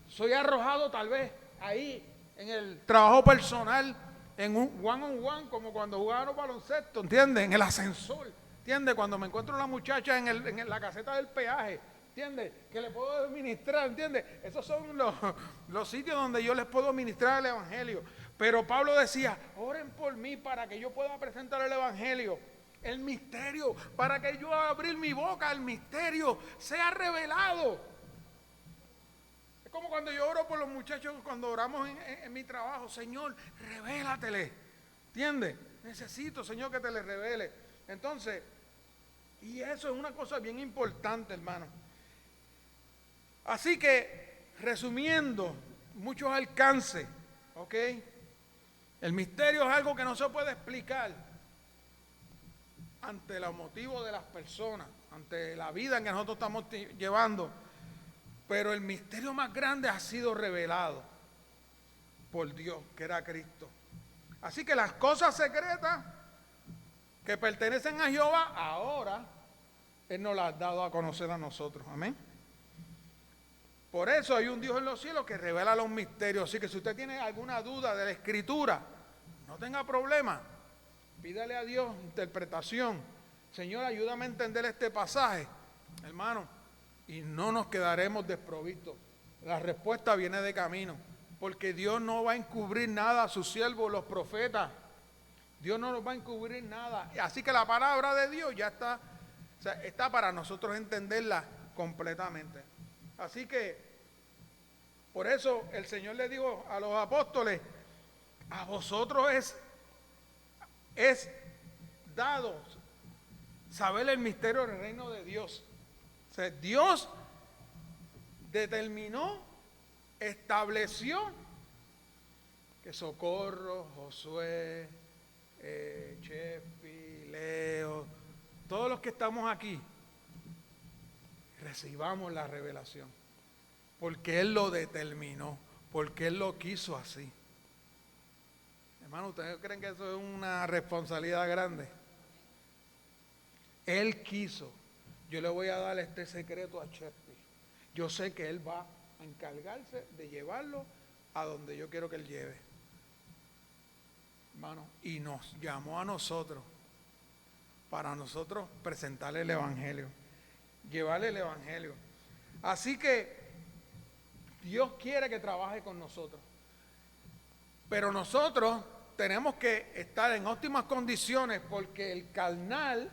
[SPEAKER 1] soy arrojado tal vez ahí en el trabajo personal, en un one on one, como cuando jugábamos baloncesto, ¿entiendes? En el ascensor, ¿entiendes? Cuando me encuentro una muchacha en la caseta del peaje, ¿entiendes? Que le puedo ministrar, ¿entiendes? Esos son los sitios donde yo les puedo ministrar el Evangelio. Pero Pablo decía, oren por mí para que yo pueda presentar el Evangelio. El misterio, para que yo abrir mi boca, el misterio sea revelado. Es como cuando yo oro por los muchachos, cuando oramos en mi trabajo, Señor, revélatele, ¿entiendes? Necesito, Señor, que te le revele. Entonces, y eso es una cosa bien importante, hermano. Así que, resumiendo, muchos alcances, ¿ok? El misterio es algo que no se puede explicar ante los motivos de las personas, ante la vida en que nosotros estamos llevando, pero el misterio más grande ha sido revelado. por Dios, que era Cristo. Así que las cosas secretas que pertenecen a Jehová, ahora Él nos las ha dado a conocer a nosotros. Amén. Por eso hay un Dios en los cielos que revela los misterios. Así que si usted tiene alguna duda de la Escritura, no tenga problema. Pídale a Dios interpretación. Señor, ayúdame a entender este pasaje, hermano, y no nos quedaremos desprovistos. La respuesta viene de camino, porque Dios no va a encubrir nada a sus siervos, los profetas. Dios no nos va a encubrir nada. Así que la palabra de Dios ya está, o sea, está para nosotros entenderla completamente. Así que, por eso el Señor le dijo a los apóstoles, a vosotros es dado saber el misterio del reino de Dios. O sea, Dios determinó, estableció que Socorro, Josué, Chefi, Leo, todos los que estamos aquí, recibamos la revelación, porque Él lo determinó, porque Él lo quiso así. Hermano, ¿ustedes creen que eso es una responsabilidad grande? Él quiso. Yo le voy a dar este secreto a Chefi. Yo sé que Él va a encargarse de llevarlo a donde yo quiero que Él lleve. Hermano, y nos llamó a nosotros para nosotros presentarle el Evangelio, llevarle el Evangelio. Así que Dios quiere que trabaje con nosotros, pero nosotros tenemos que estar en óptimas condiciones, porque el carnal,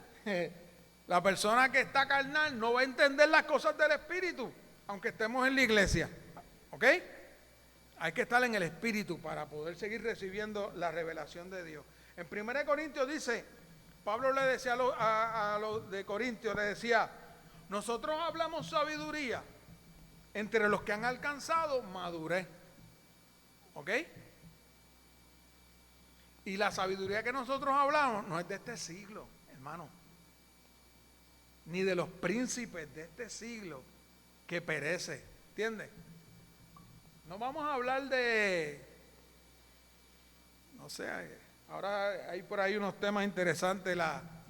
[SPEAKER 1] la persona que está carnal no va a entender las cosas del Espíritu, aunque estemos en la iglesia. ¿Ok? Hay que estar en el Espíritu para poder seguir recibiendo la revelación de Dios. En 1 Corintios dice, Pablo le decía a los de Corintios, le decía, nosotros hablamos sabiduría entre los que han alcanzado madurez. ¿Ok? Y la sabiduría que nosotros hablamos no es de este siglo, hermano, ni de los príncipes de este siglo que perece, ¿entiendes? No vamos a hablar de, no sé, ahora hay por ahí unos temas interesantes,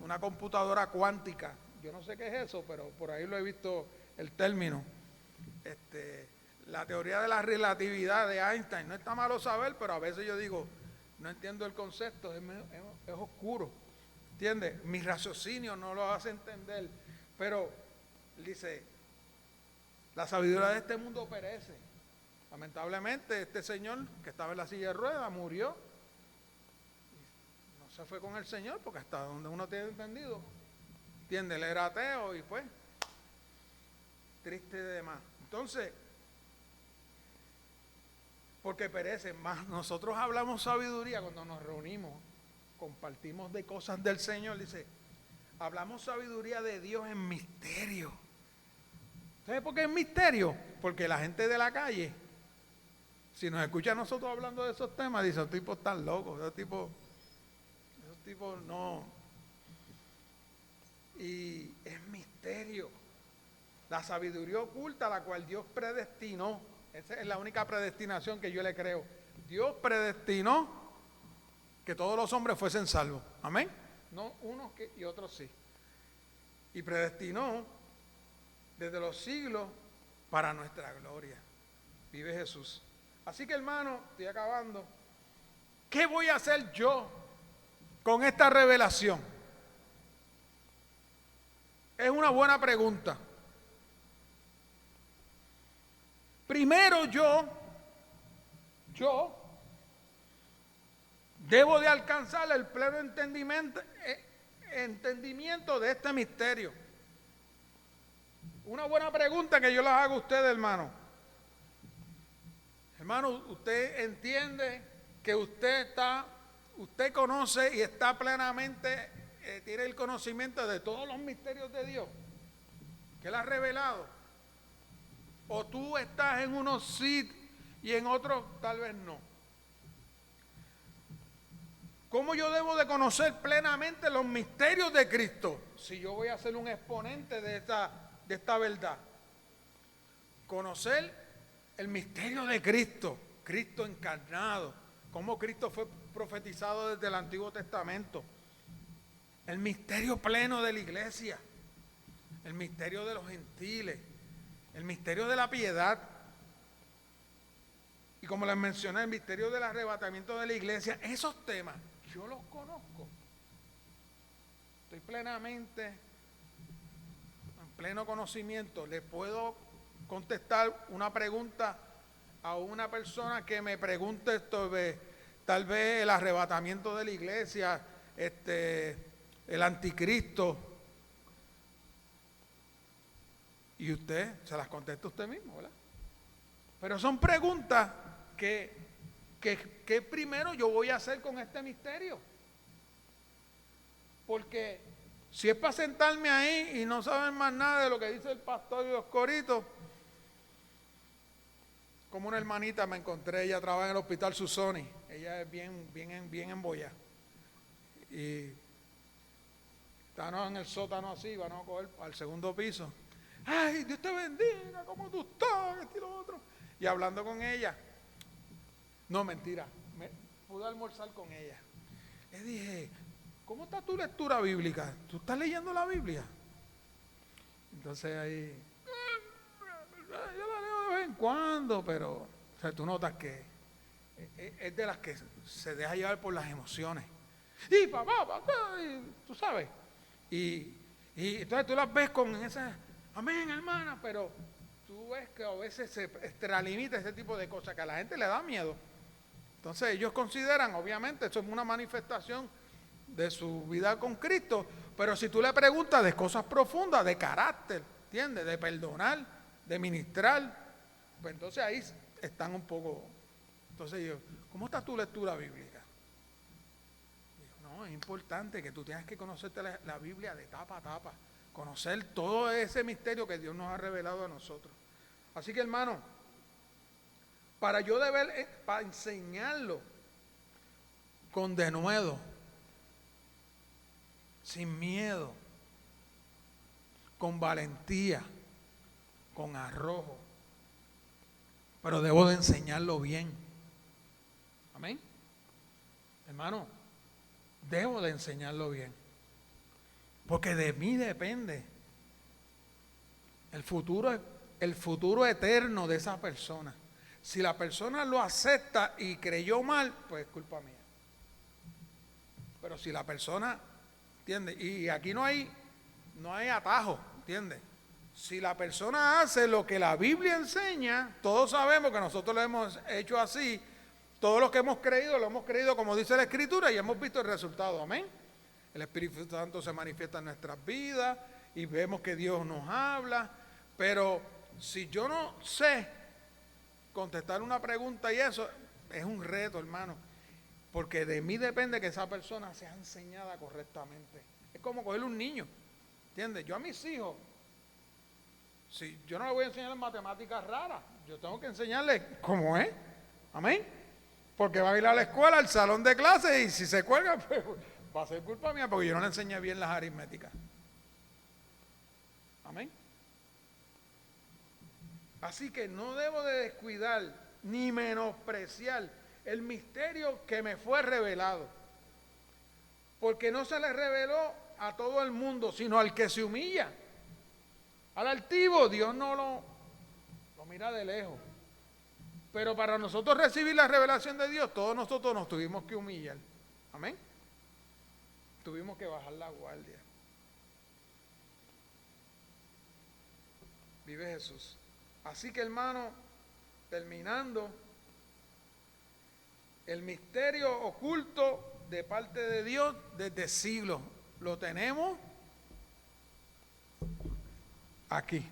[SPEAKER 1] una computadora cuántica, yo no sé qué es eso, pero por ahí lo he visto el término, la teoría de la relatividad de Einstein. No está malo saber, pero a veces yo digo, no entiendo el concepto, es oscuro, ¿entiendes? Mi raciocinio no lo hace entender, pero dice, la sabiduría de este mundo perece. Lamentablemente este señor que estaba en la silla de ruedas murió, no se fue con el Señor, porque hasta donde uno tiene entendido, ¿entiendes? Él era ateo y pues, triste de demás. Entonces, porque perece, más nosotros hablamos sabiduría cuando nos reunimos, compartimos de cosas del Señor, dice, hablamos sabiduría de Dios en misterio. ¿Sabes por qué es misterio? Porque la gente de la calle, si nos escucha a nosotros hablando de esos temas, dice, esos tipos están locos, esos tipos no. Y es misterio. La sabiduría oculta, la cual Dios predestinó. Esa es la única predestinación que yo le creo. Dios predestinó que todos los hombres fuesen salvos. Amén. No unos y otros sí. Y predestinó desde los siglos para nuestra gloria. Vive Jesús. Así que, hermano, estoy acabando. ¿Qué voy a hacer yo con esta revelación? Es una buena pregunta. Primero yo debo de alcanzar el pleno entendimiento de este misterio. Una buena pregunta que yo les hago a ustedes, hermano. Hermano, usted entiende que usted conoce y está plenamente, tiene el conocimiento de todos los misterios de Dios que Él ha revelado. O tú estás en unos sí y en otros tal vez no. ¿Cómo yo debo de conocer plenamente los misterios de Cristo? Si yo voy a ser un exponente de esta verdad. Conocer el misterio de Cristo. Cristo encarnado, cómo Cristo fue profetizado desde el Antiguo Testamento, el misterio pleno de la iglesia, el misterio de los gentiles, el misterio de la piedad, y como les mencioné, el misterio del arrebatamiento de la iglesia. Esos temas yo los conozco. Estoy plenamente, en pleno conocimiento. Le puedo contestar una pregunta a una persona que me pregunte sobre tal vez el arrebatamiento de la iglesia, el anticristo, y usted se las contesta usted mismo, ¿verdad? Pero son preguntas que primero yo voy a hacer con este misterio. Porque si es para sentarme ahí y no saber más nada de lo que dice el pastor y los coritos, como una hermanita me encontré, ella trabaja en el hospital Susoni, ella es bien embollada. Y estábamos en el sótano así, van a coger al segundo piso. Ay, Dios te bendiga, ¿cómo tú estás? Esto y lo otro. Y hablando con ella, no, mentira, pude almorzar con ella. Le dije, ¿cómo está tu lectura bíblica? ¿Tú estás leyendo la Biblia? Entonces ahí, yo la leo de vez en cuando, pero o sea, tú notas que es de las que se deja llevar por las emociones. Y papá, y tú sabes. Y entonces tú las ves con esa, amén, hermana, pero tú ves que a veces se extralimita ese tipo de cosas que a la gente le da miedo. Entonces ellos consideran, obviamente, eso es una manifestación de su vida con Cristo, pero si tú le preguntas de cosas profundas, de carácter, ¿entiendes? De perdonar, de ministrar, pues entonces ahí están un poco. Entonces yo, ¿cómo está tu lectura bíblica? Digo, no, es importante que tú tengas que conocerte la Biblia de tapa a tapa, conocer todo ese misterio que Dios nos ha revelado a nosotros. Así que, hermano, para enseñarlo con denuedo, sin miedo, con valentía, con arrojo, pero debo de enseñarlo bien. Amén. Hermano, debo de enseñarlo bien, porque de mí depende el futuro eterno de esa persona. Si la persona lo acepta y creyó mal, pues es culpa mía. Pero si la persona, ¿entiendes? Y aquí no hay atajo, ¿entiendes? Si la persona hace lo que la Biblia enseña, todos sabemos que nosotros lo hemos hecho así, todos los que hemos creído, lo hemos creído como dice la Escritura y hemos visto el resultado, amén. El Espíritu Santo se manifiesta en nuestras vidas y vemos que Dios nos habla, pero si yo no sé contestar una pregunta y eso es un reto, hermano, porque de mí depende que esa persona sea enseñada correctamente. Es como coger un niño, ¿entiendes? Yo a mis hijos, si yo no les voy a enseñar matemáticas raras, yo tengo que enseñarles cómo es, amén, porque va a ir a la escuela, al salón de clases y si se cuelga, pues va a ser culpa mía porque yo no le enseñé bien las aritméticas, amén. Así que no debo de descuidar ni menospreciar el misterio que me fue revelado. Porque no se le reveló a todo el mundo, sino al que se humilla. Al altivo Dios no lo mira de lejos. Pero para nosotros recibir la revelación de Dios, todos nosotros nos tuvimos que humillar. Amén. Tuvimos que bajar la guardia. Vive Jesús. Así que, hermano, terminando, el misterio oculto de parte de Dios desde siglos lo tenemos aquí.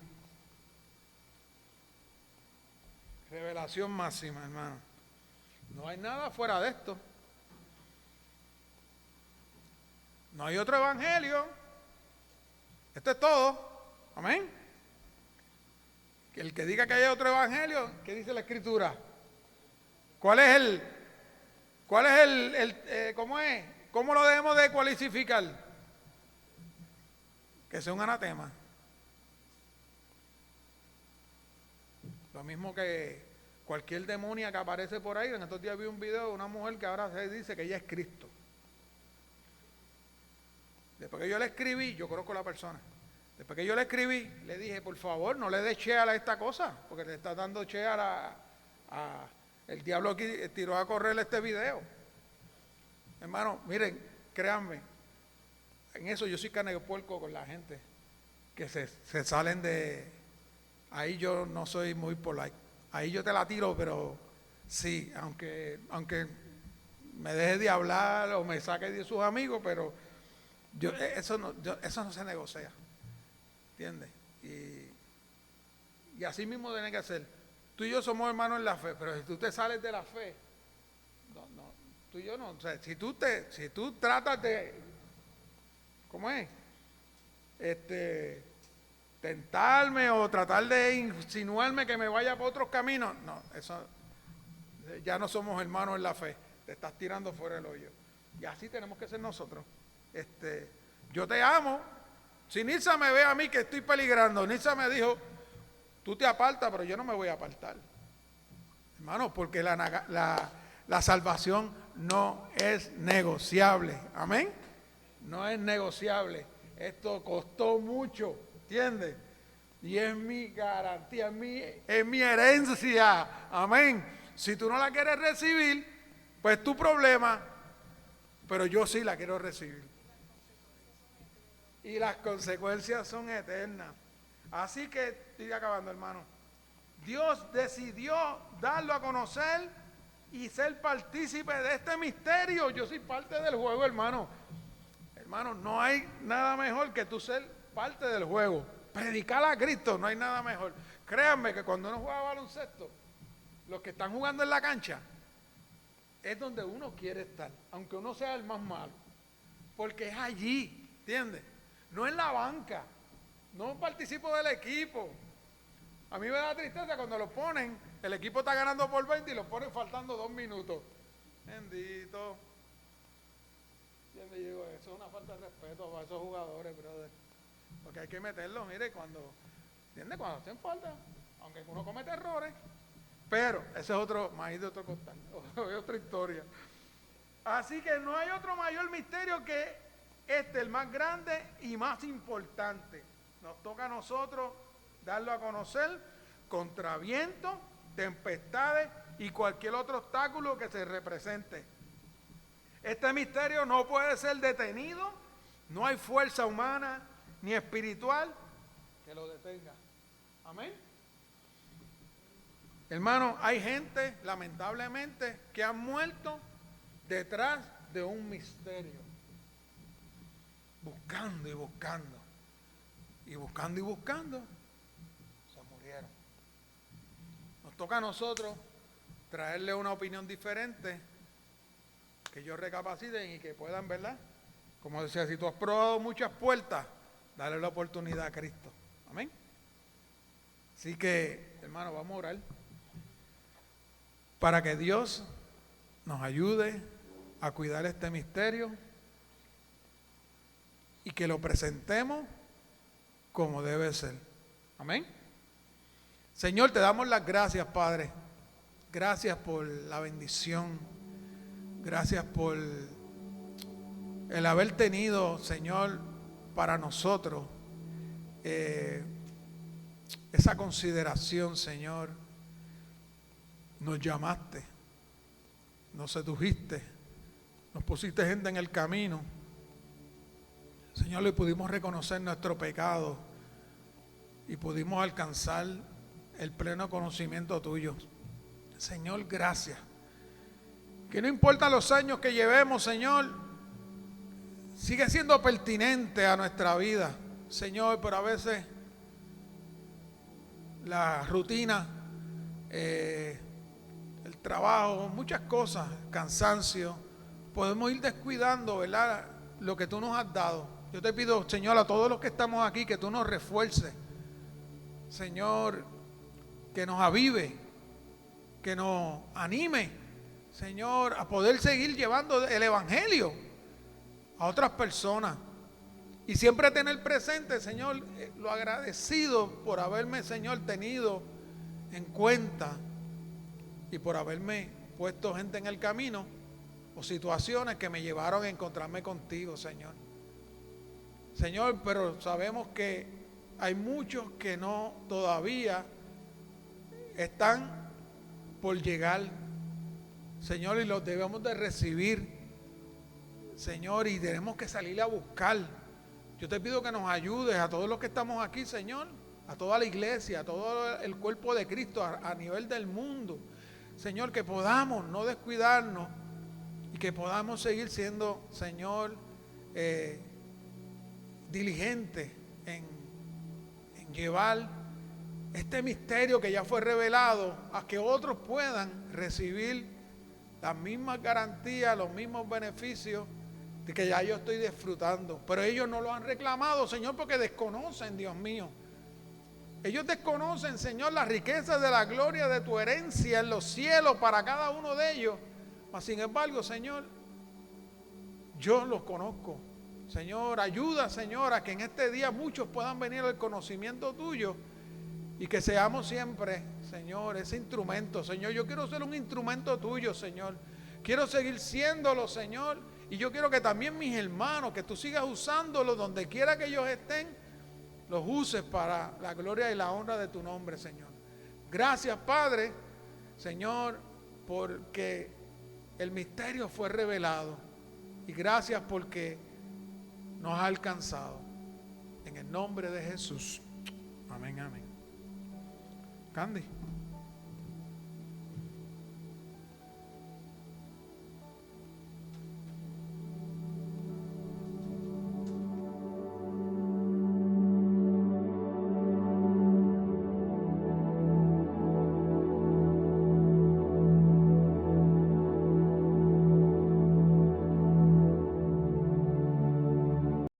[SPEAKER 1] Revelación máxima, hermano. No hay nada fuera de esto. No hay otro evangelio. Esto es todo. Amén. El que diga que hay otro evangelio, ¿qué dice la Escritura? ¿Cuál es cómo es? ¿Cómo lo debemos de cualificar? Que sea un anatema. Lo mismo que cualquier demonia que aparece por ahí. En estos días vi un video de una mujer que ahora se dice que ella es Cristo. Después que yo le escribí, yo conozco a la persona. Después que yo le escribí, le dije, por favor, no le des share a esta cosa, porque le está dando share a el diablo aquí tiró a correr este video. Hermano, miren, créanme, en eso yo soy carne de puerco con la gente que se salen de... Ahí yo no soy muy polite. Ahí yo te la tiro, pero sí, aunque me deje de hablar o me saque de sus amigos, pero eso no se negocia. ¿Entiendes? Y así mismo tiene que ser. Tú y yo somos hermanos en la fe, pero si tú te sales de la fe, no, tú y yo no. O sea, si tú tratas de, ¿cómo es? Tentarme o tratar de insinuarme que me vaya por otros caminos, no, eso ya no somos hermanos en la fe, te estás tirando fuera del hoyo. Y así tenemos que ser nosotros. Yo te amo. Si Nilsa me ve a mí que estoy peligrando, Nilsa me dijo, tú te apartas, pero yo no me voy a apartar, hermano, porque la salvación no es negociable. Amén. No es negociable. Esto costó mucho, ¿entiendes? Y es mi garantía, es mi herencia. Amén. Si tú no la quieres recibir, pues es tu problema, pero yo sí la quiero recibir. Y las consecuencias son eternas. Así que, estoy acabando, hermano. Dios decidió darlo a conocer y ser partícipe de este misterio. Yo soy parte del juego, hermano. Hermano, no hay nada mejor que tú ser parte del juego. Predicar a Cristo, no hay nada mejor. Créanme que cuando uno juega baloncesto, los que están jugando en la cancha, es donde uno quiere estar, aunque uno sea el más malo. Porque es allí, ¿entiendes? No en la banca. No participo del equipo. A mí me da tristeza cuando lo ponen, el equipo está ganando por 20 y lo ponen faltando 2 minutos. Bendito. Yo le digo, eso es una falta de respeto para esos jugadores, brother. Porque hay que meterlos, mire, cuando hacen falta, aunque uno comete errores. Pero ese es otro, maíz de otro costal, otra historia. Así que no hay otro mayor misterio que el más grande y más importante. Nos toca a nosotros darlo a conocer contra viento, tempestades y cualquier otro obstáculo que se represente. Este misterio no puede ser detenido, no hay fuerza humana ni espiritual que lo detenga. Amén. Hermano, hay gente, lamentablemente, que han muerto detrás de un misterio. Buscando y buscando. Y buscando y buscando, se murieron. Nos toca a nosotros traerle una opinión diferente, que ellos recapaciten y que puedan, ¿verdad? Como decía, si tú has probado muchas puertas, dale la oportunidad a Cristo. Amén. Así que, hermano, vamos a orar para que Dios nos ayude a cuidar este misterio y que lo presentemos como debe ser. Amén. Señor, te damos las gracias, Padre. Gracias por la bendición. Gracias por el haber tenido, Señor, para nosotros esa consideración, Señor. Nos llamaste, nos sedujiste, nos pusiste gente en el camino. Señor, le pudimos reconocer nuestro pecado y pudimos alcanzar el pleno conocimiento tuyo. Señor, gracias. Que no importa los años que llevemos, Señor, sigue siendo pertinente a nuestra vida, Señor, pero a veces la rutina, el trabajo, muchas cosas, cansancio, podemos ir descuidando, ¿verdad?, lo que tú nos has dado. Yo te pido, Señor, a todos los que estamos aquí, que tú nos refuerces, Señor, que nos avive, que nos anime, Señor, a poder seguir llevando el Evangelio a otras personas. Y siempre tener presente, Señor, lo agradecido por haberme, Señor, tenido en cuenta y por haberme puesto gente en el camino o situaciones que me llevaron a encontrarme contigo, Señor. Señor, pero sabemos que hay muchos que no todavía están por llegar, Señor, y los debemos de recibir, Señor, y tenemos que salir a buscar. Yo te pido que nos ayudes a todos los que estamos aquí, Señor, a toda la iglesia, a todo el cuerpo de Cristo a nivel del mundo, Señor, que podamos no descuidarnos y que podamos seguir siendo, Señor, diligentes en llevar este misterio que ya fue revelado a que otros puedan recibir las mismas garantías, los mismos beneficios de que ya yo estoy disfrutando. Pero ellos no lo han reclamado, Señor, porque desconocen, Dios mío. Ellos desconocen, Señor, las riquezas de la gloria de tu herencia en los cielos para cada uno de ellos. Mas, sin embargo, Señor, yo los conozco. Señor, ayuda, Señor, a que en este día muchos puedan venir al conocimiento tuyo y que seamos siempre, Señor, ese instrumento. Señor, yo quiero ser un instrumento tuyo, Señor. Quiero seguir siéndolo, Señor. Y yo quiero que también mis hermanos, que tú sigas usándolos donde quiera que ellos estén, los uses para la gloria y la honra de tu nombre, Señor. Gracias, Padre, Señor, porque el misterio fue revelado. Y gracias porque nos ha alcanzado. En el nombre de Jesús. Amén, amén. Candy.